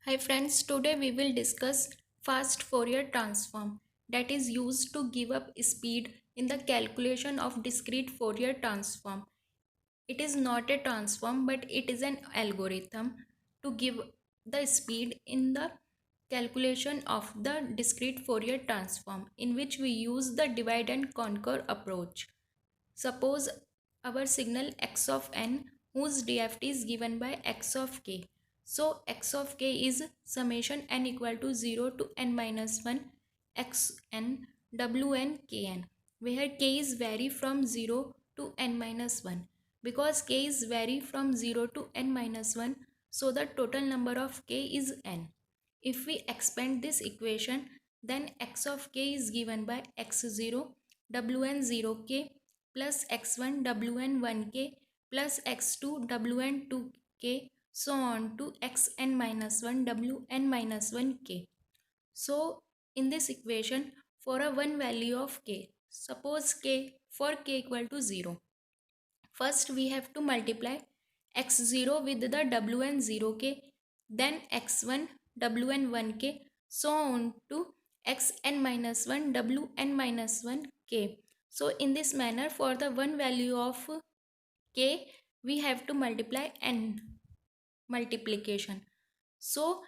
Hi friends, today we will discuss fast Fourier transform that is used to give up speed in the calculation of discrete Fourier transform. It is not a transform but it is an algorithm to give the speed in the calculation of the discrete Fourier transform in which we use the divide and conquer approach. Suppose our signal x of n whose DFT is given by x of k. So x of k is summation n equal to 0 to n minus 1 xn wn kn, where k is vary from 0 to n minus 1. Because k is vary from 0 to n minus 1, so the total number of k is n. If we expand this equation, then x of k is given by x0 wn0k plus x1 wn1k plus x2 wn2k so on to xn minus 1 wn minus 1k. So in this equation, for a one value of k, suppose k for k equal to 0, first we have to multiply x0 with the wn0k, then x1 wn1k so on to xn minus 1 wn minus 1k. So in this manner, for the one value of k, we have to multiply n multiplication. So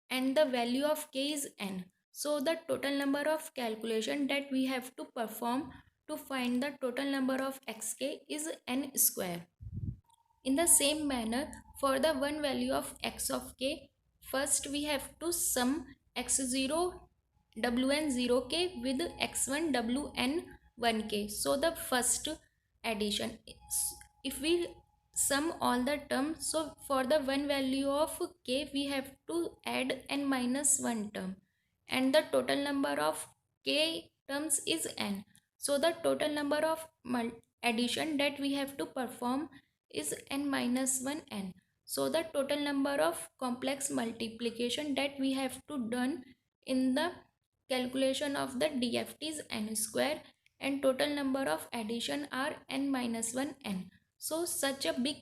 and the value of k is n. So the total number of calculation that we have to perform to find the total number of xk is n square. In the same manner, for the one value of x of k, first we have to sum x0 wn0k with x1 wn1k. So the first addition, if we sum all the terms, so for the one value of k we have to add n minus 1 term, and the total number of k terms is n. So the total number of addition that we have to perform is n minus 1 n. So the total number of complex multiplication that we have to done in the calculation of the DFT is n square, and total number of addition are n minus 1 n. So such a big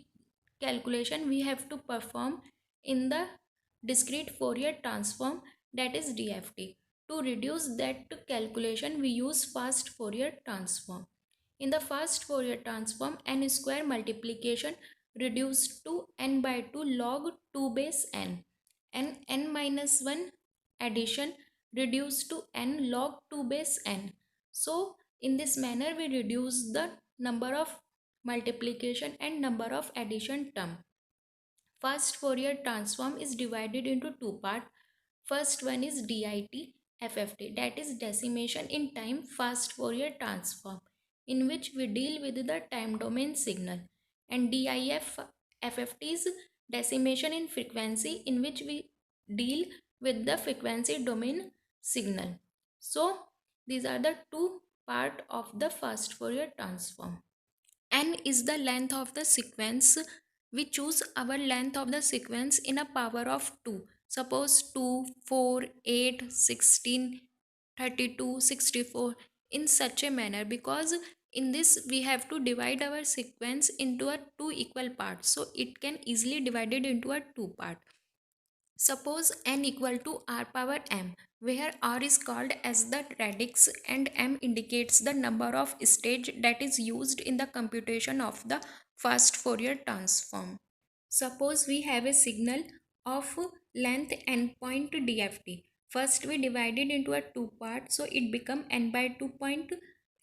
calculation we have to perform in the discrete Fourier transform, that is DFT. To reduce that calculation, we use fast Fourier transform. In the fast Fourier transform, n square multiplication reduced to n by 2 log 2 base n, and n minus 1 addition reduced to n log 2 base n. So in this manner we reduce the number of multiplication and number of addition term. Fast Fourier transform is divided into two parts. First one is DIT FFT, that is decimation in time fast Fourier transform, in which we deal with the time domain signal, and DIF FFT is decimation in frequency, in which we deal with the frequency domain signal. So these are the two part of the fast Fourier transform. N is the length of the sequence. We choose our length of the sequence in a power of 2. Suppose 2, 4, 8, 16, 32, 64, in such a manner, because in this we have to divide our sequence into a two equal parts, so it can easily divided into a two part. Suppose n equal to r power m, where r is called as the radix and m indicates the number of stage that is used in the computation of the fast Fourier transform. Suppose we have a signal of length n point DFT. First we divide it into a two part, so it become n by 2 point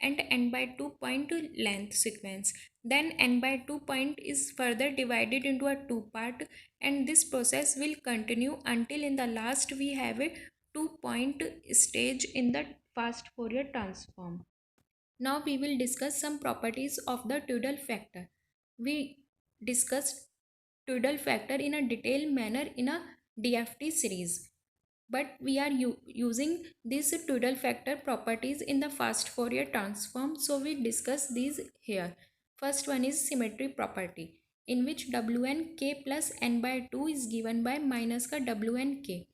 and n by 2 point length sequence. Then n by 2 point is further divided into a two part, and this process will continue until in the last we have a 2 point stage in the fast Fourier transform. Now we will discuss some properties of the Tudor factor. We discussed Tudor factor in a detailed manner in a DFT series, but we are using these Tudor factor properties in the fast Fourier transform, so we discuss these here. First one is symmetry property, in which wnk plus n by 2 is given by minus ka wnk.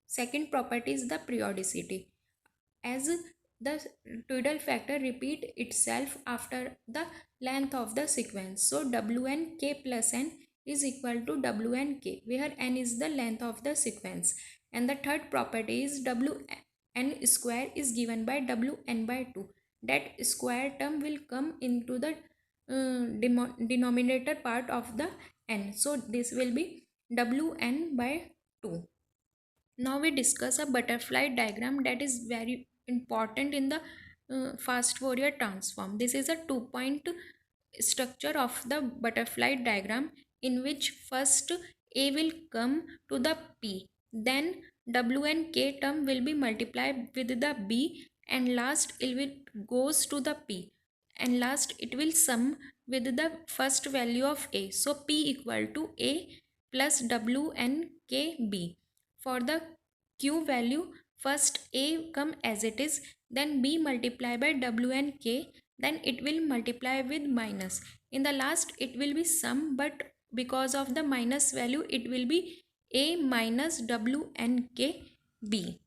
Second property is the periodicity, as the Tudor factor repeat itself after the length of the sequence, so wnk plus n is equal to W and K, where N is the length of the sequence. And the third property is Wn square is given by Wn by 2. That square term will come into the denominator part of the N. So this will be Wn by 2. Now we discuss a butterfly diagram that is very important in the fast Fourier transform. This is a two-point structure of the butterfly diagram in which first A will come to the P, then W and K term will be multiplied with the B, and last it will goes to the P, and last it will sum with the first value of A. So P equal to A plus W and K B. For the Q value, first A come as it is, then B multiply by W and K, then it will multiply with minus. In the last it will be sum, but because of the minus value it will be A minus W and K B.